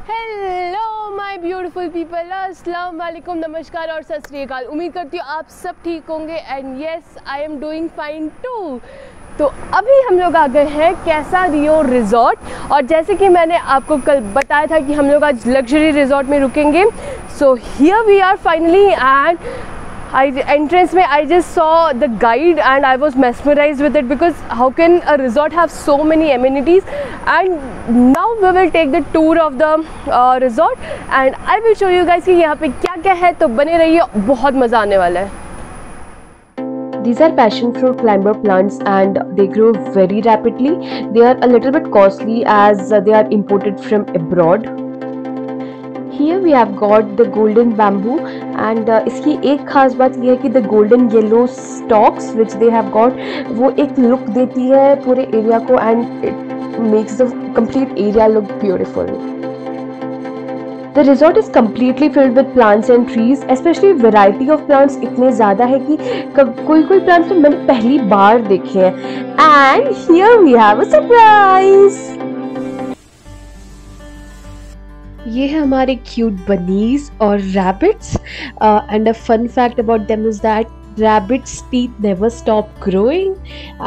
Hello my beautiful people, अस्सलाम वालेकुम, नमस्कार और सत श्री अकाल। उम्मीद करती हूँ आप सब ठीक होंगे and yes I am doing fine too. तो अभी हम लोग आ गए हैं कैसा रियो रिजॉर्ट और जैसे कि मैंने आपको कल बताया था कि हम लोग आज लग्जरी रिजॉर्ट में रुकेंगे। So here we are finally and entrance में I just saw the guide and I was mesmerized with it because how can a resort have so many amenities, and now we will take the tour of the resort and I will show you guys कि यहाँ पे क्या क्या है। तो बने रहिए, बहुत मज़ा आने वाला है। These are passion fruit climber plants and they grow very rapidly. They are a little bit costly as they are imported from abroad. Here we have got the golden bamboo and इसकी एक खास बात यह है कि the golden yellow stalks which they have got वो एक look देती है पूरे एरिया को and it makes the complete area look beautiful. The resort is completely filled with plants and trees, especially variety of plants इतने ज़्यादा है कि कोई plants तो मैंने पहली बार देखे हैं। And here we have a surprise. ये है हमारे क्यूट बनीज और rabbits and a fun fact about them is that rabbits' teeth never stop growing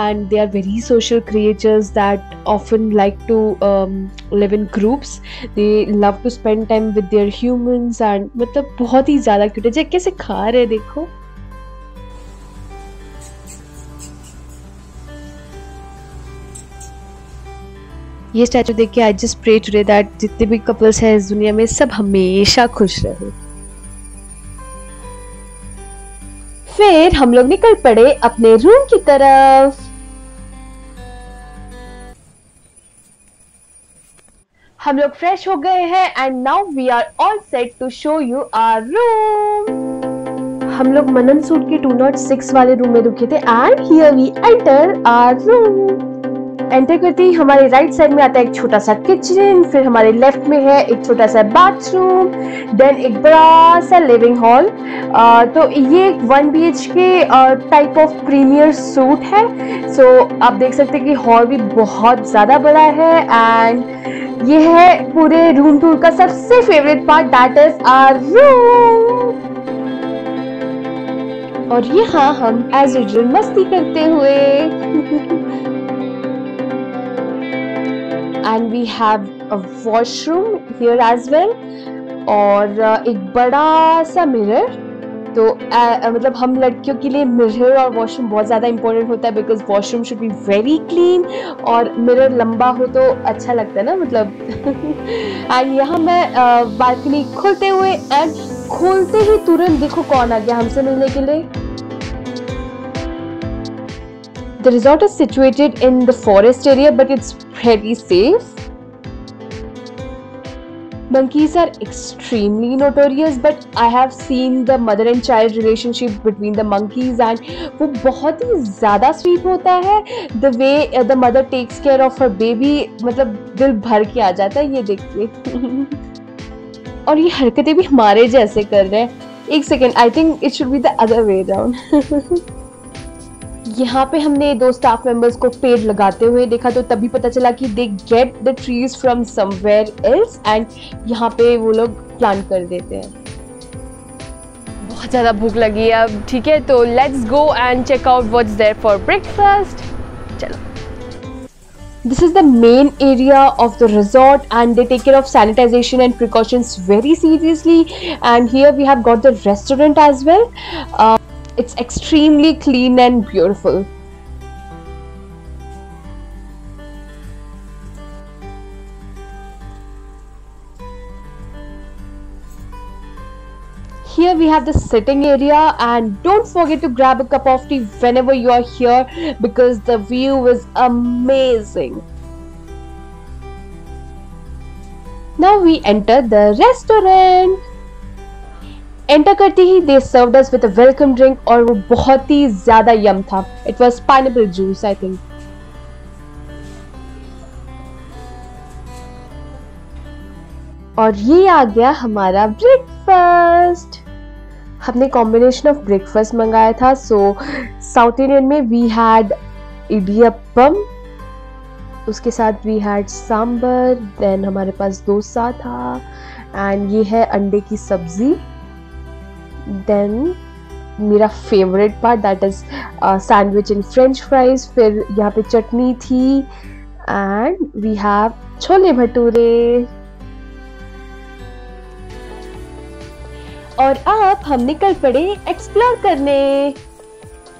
and they are very social creatures that often like to live in groups. They love to spend time with their humans and मतलब बहुत ही ज़्यादा cute है। जैसे कैसे खा रहे देखो। ये स्टैचू देख के I just pray today that जितने भी कपल्स हैं इस दुनिया में सब हमेशा खुश रहे। फिर हम लोग निकल पड़े अपने रूम की तरफ। हम लोग फ्रेश हो गए हैं and now we are all set to show you our room. हम लोग मनन सूट के 206 वाले रूम में रुके थे and here we enter our room. Enter करते ही हमारे राइट साइड में आता है एक छोटा सा किचन, फिर हमारे लेफ्ट में है एक छोटा सा बाथरूम, देन एक बड़ा सा लिविंग हॉल। तो ये एक 1 BHK type of premier suite है। सो आप देख सकते हैं कि हॉल भी बहुत ज़्यादा बड़ा है एंड ये है पूरे रूम टूर का सबसे favourite part, that is our room. और यहाँ हम एज यूजुअल मस्ती करते हुए and we have a washroom here as well और एक बड़ा सा मिरर। तो मतलब हम लड़कियों के लिए मिरर और वॉशरूम बहुत ज़्यादा इंपॉर्टेंट होता है because washroom should be very clean और मिरर लंबा हो तो अच्छा लगता है ना मतलब। एंड यहाँ मैं बालकनी खोलते हुए एंड खोलते ही तुरंत देखो कौन आ गया हमसे मिलने के लिए। The resort is situated in the forest area, but it's pretty safe. Monkeys are extremely notorious, but I have seen the mother and child relationship between the monkeys, and वो बहुत ही ज़्यादा sweet होता है। The way the mother takes care of her baby, मतलब दिल भर के आ जाता है ये देख के। और ये हरकतें भी हमारे जैसे कर रहे हैं। एक second, I think it should be the other way around. यहाँ पे हमने 2 स्टाफ मेंबर्स को पेड़ लगाते हुए देखा तो तभी पता चला कि they get the trees from somewhere else and यहाँ पे वो लोग प्लांट कर देते हैं। बहुत ज़्यादा भूख लगी है अब, ठीक है तो let's go and check out what's there for breakfast. चलो। This is the main area of the resort and they take care of sanitization and precautions very seriously, and here we have got the restaurant as well. It's extremely clean and beautiful. Here we have the sitting area and don't forget to grab a cup of tea whenever you are here because the view is amazing. Now we enter the restaurant. Enter करते ही they served us with a welcome drink और वो बहुत ही ज्यादा yum था। It was pineapple juice I think. और ये आ गया हमारा ब्रेकफास्ट। हमने कॉम्बिनेशन ऑफ ब्रेकफास्ट मंगाया था। सो साउथ इंडियन में वी हैड इडियप्पम उसके साथ वी हैड सांबर, देन हमारे पास डोसा था, एंड ये है अंडे की सब्जी। देन मेरा favourite part that is sandwich and French fries. फिर यहाँ पे चटनी थी and we have chole bhature. और अब हम निकल पड़े एक्सप्लोर करने।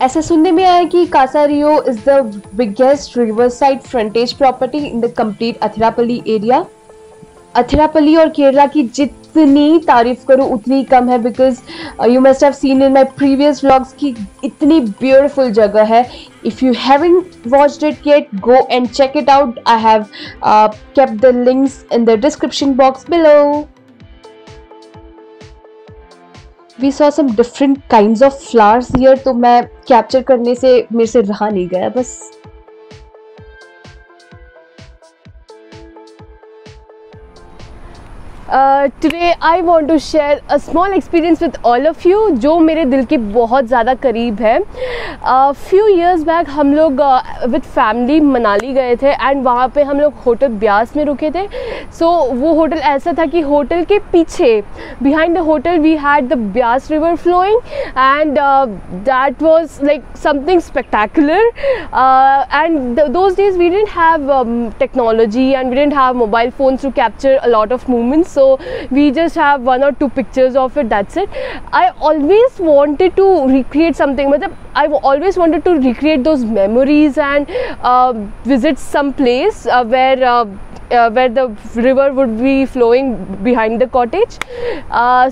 ऐसा सुनने में आया कि Casa Rio is the biggest river side frontage property in the complete Athirappilly area. Athirappilly और केरला की जितनी तारीफ करो उतनी कम है, because you must have seen in my previous vlogs की इतनी ब्यूटिफुल जगह है। If you haven't watched it yet, go and check it out. I have kept the links in the description box below. We saw some different kinds of flowers here, तो मैं capture करने से मेरे से रहा नहीं गया बस। Today I want to share a small experience with all of you जो मेरे दिल के बहुत ज़्यादा करीब है। Few years back हम लोग with family मनाली गए थे एंड वहाँ पे हम लोग होटल ब्यास में रुके थे। So वो होटल ऐसा था कि होटल के पीछे behind the hotel we had the Byas river flowing and that was like something spectacular and those days we didn't have technology and we didn't have mobile phones to capture a lot of moments, so we just have 1 or 2 pictures of it, that's it. I always wanted to recreate something, I always wanted to recreate those memories and visit some place where the river would be flowing behind the cottage.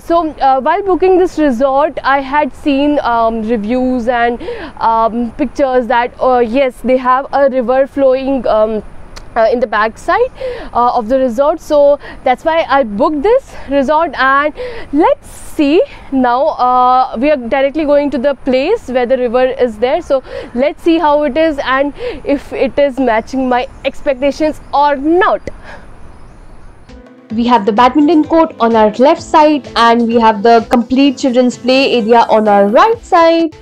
So while booking this resort I had seen reviews and pictures that yes, they have a river flowing in the back side of the resort, so that's why I booked this resort. And let's see now, we are directly going to the place where the river is there, so let's see how it is and if it is matching my expectations or not. We have the badminton court on our left side and we have the complete children's play area on our right side.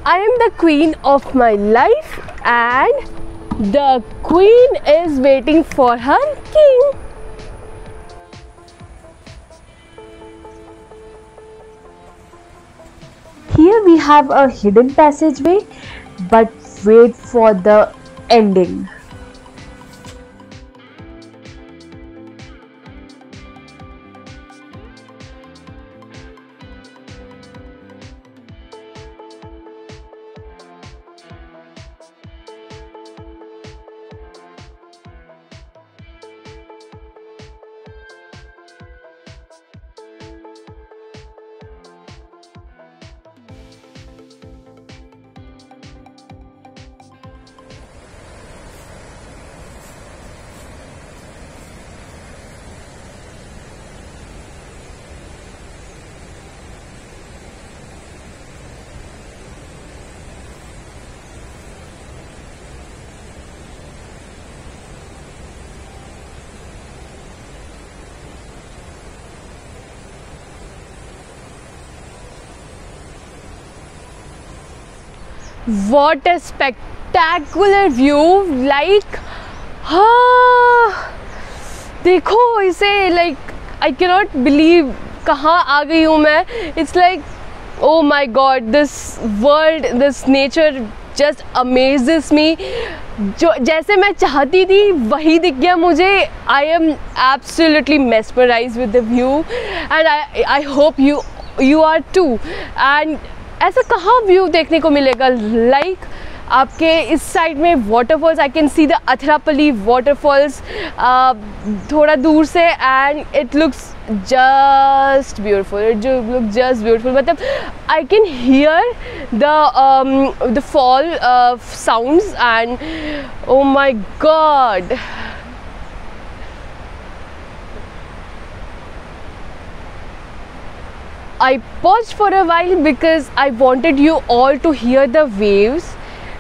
I am the queen of my life and the queen is waiting for her king. Here we have a hidden passageway, but wait for the ending. What a spectacular view! Like, देखो इसे, like I cannot believe कहाँ आ गई हूँ मैं. It's like, oh my God, this world, this nature just amazes me. जो जैसे मैं चाहती थी वही दिख गया मुझे. I am absolutely mesmerized with the view and I hope you are too. And ऐसा कहाँ व्यू देखने को मिलेगा. लाइक आपके इस साइड में waterfalls, I can see the Athirappilly waterfalls थोड़ा दूर से and it looks just beautiful. It look just beautiful. मतलब I can hear the fall sounds and oh my God. I paused for a while because I wanted you all to hear the waves.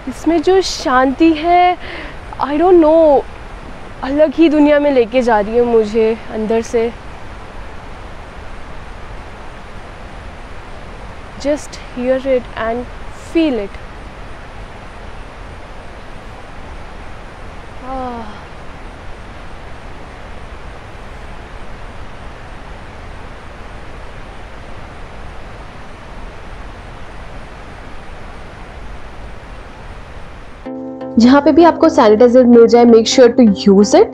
इसमें जो शांति है, I don't know, अलग ही दुनिया में लेके जा रही है मुझे अंदर से. Just hear it and feel it. जहाँ पे भी आपको सैनिटाइजर मिल जाए, make sure to use it.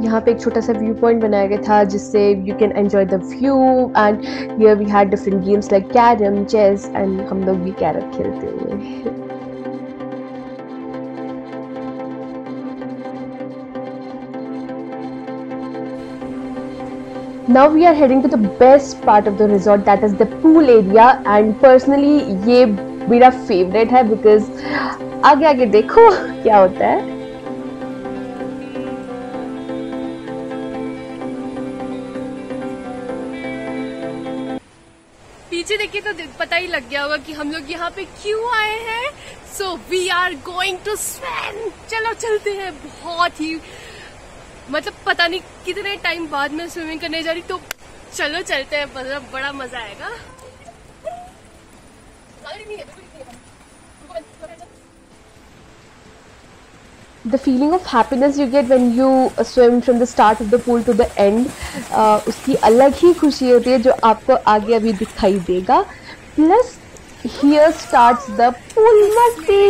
यहाँ पे एक छोटा सा व्यू पॉइंट बनाया गया था जिससे you can enjoy the view, and here we had different games like carrom, chess, and हम लोग भी कैरम खेलते हुए। Now we are heading to the best part of the resort, that is the pool area, and personally ये मेरा favorite है because आगे आगे देखो क्या होता है। पीछे देखिए तो पता ही लग गया होगा कि हम लोग यहाँ पे क्यों आए हैं। So we are going to swim. चलो चलते हैं। बहुत ही मतलब पता नहीं कितने टाइम बाद में स्विमिंग करने जा रही, तो चलो चलते हैं, मतलब बड़ा मजा आएगा। The feeling of happiness you get when you swim from the start of the pool to the end, उसकी अलग ही खुशी होती है जो आपको आगे अभी दिखाई देगा। Plus here starts the pool मस्ती।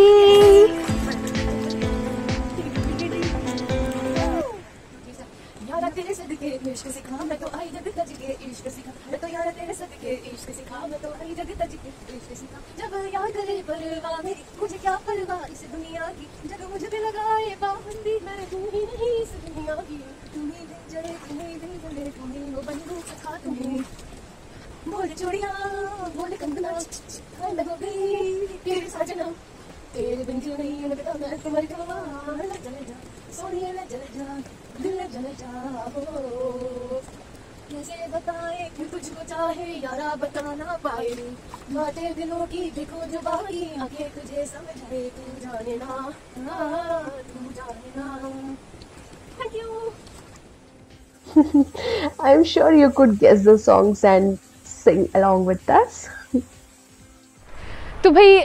तेरे सदके इश्क सिखा मैं तो आई जग तज के इश्क सिखा मैं तो यार तेरे सदके इश्क सिखा मैं तो आई जग तज के इश्क सिखा जब याद करे परवाह मेरी मुझे क्या परवाह इस दुनिया की जग मुझ पे लगाए पाबंदी मैं तू ही नहीं इस दुनिया की तुम्हें दिल जले तुम्हें दिल जले तुम्हें वो बंदूक सिखा तुम्हें बोल चूड़ियां बोल कंगना मैं हो गई तेरे साजना तेरे बिन क्यों नहीं है पता मैं तुम्हारी गवाह न जले जा सोनिए न जले जा दिल जल जाओ कैसे बताए कि तुझको चाहे यारा बता ना पाए बातें दिलों की देखो जो बाकी आंखें तुझे समझे तू जाने ना तू जाने ना। Thank you. I'm sure you could guess the songs and sing along with us. तो भाई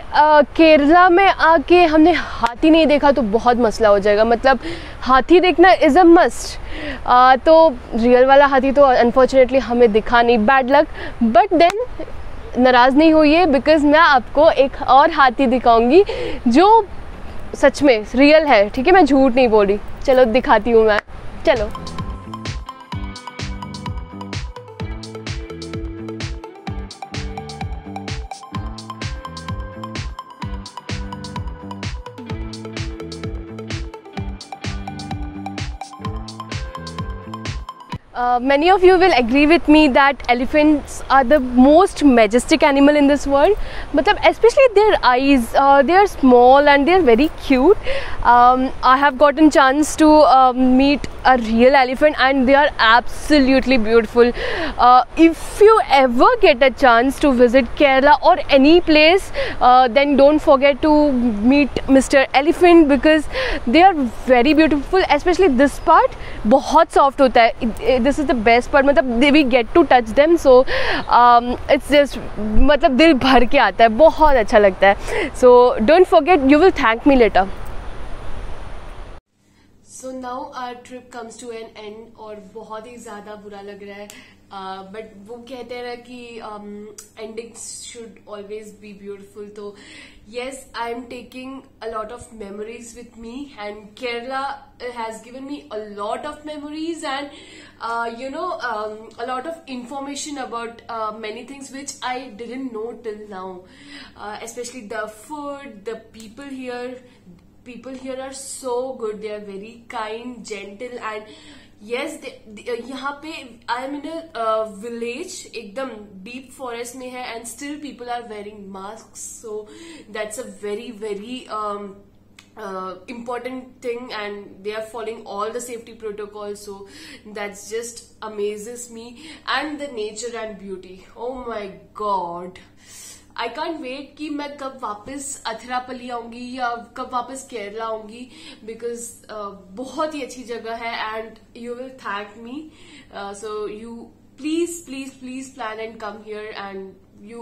केरला में आके हमने हाथी नहीं देखा तो बहुत मसला हो जाएगा। मतलब हाथी देखना इज़ अ मस्ट। तो रियल वाला हाथी तो अनफॉर्चुनेटली हमें दिखा नहीं, बैड लक। बट देन नाराज़ नहीं होइए बिकॉज़ मैं आपको एक और हाथी दिखाऊंगी जो सच में रियल है। ठीक है, मैं झूठ नहीं बोल रही। चलो दिखाती हूँ मैं। चलो। Many of you will agree with me that elephants are the most majestic animal in this world. मतलब especially their eyes, they are small and they are very cute. I have gotten chance to meet a real elephant and they are absolutely beautiful. If you ever get a chance to visit Kerala or any place, then don't forget to meet Mr. Elephant because they are very beautiful. Especially this part बहुत soft होता है। This is the best part, मतलब we get to touch them, so it's just मतलब दिल भर के आता है, बहुत अच्छा लगता है। So don't forget, you will thank me later. So now our trip comes to an end और बहुत ही ज़्यादा बुरा लग रहा है। बट वो कहते हैं ना कि endings should always be beautiful. तो yes, I am taking a lot of memories with me and Kerala has given me a lot of memories and a lot of information about many things which I didn't know till now. Especially the food, the people here. People here are so good. They are very kind, gentle and yes, यहाँ पे I am in a village, एकदम deep forest में है and still people are wearing masks. So that's a very very important thing and they are following all the safety protocols. So that's just amazes me and the nature and beauty. Oh my God. I can't wait कि मैं कब वापस अथिरापल्ली आऊंगी या कब वापस केरला आऊंगी because बहुत ही अच्छी जगह है and you will thank me. So you please please please plan and come here and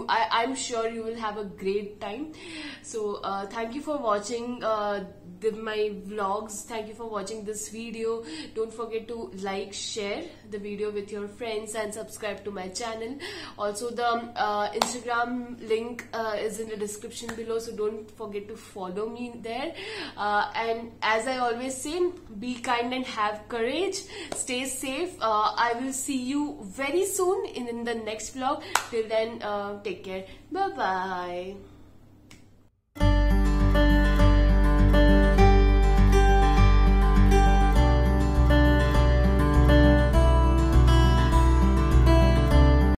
I'm sure you will have a great time. So thank you for watching my vlogs. Thank you for watching this video. Don't forget to like, share the video with your friends and subscribe to my channel. Also the Instagram link is in the description below, so don't forget to follow me there. And as I always say, be kind and have courage. Stay safe. I will see you very soon in the next vlog. Till then, take care. Bye bye.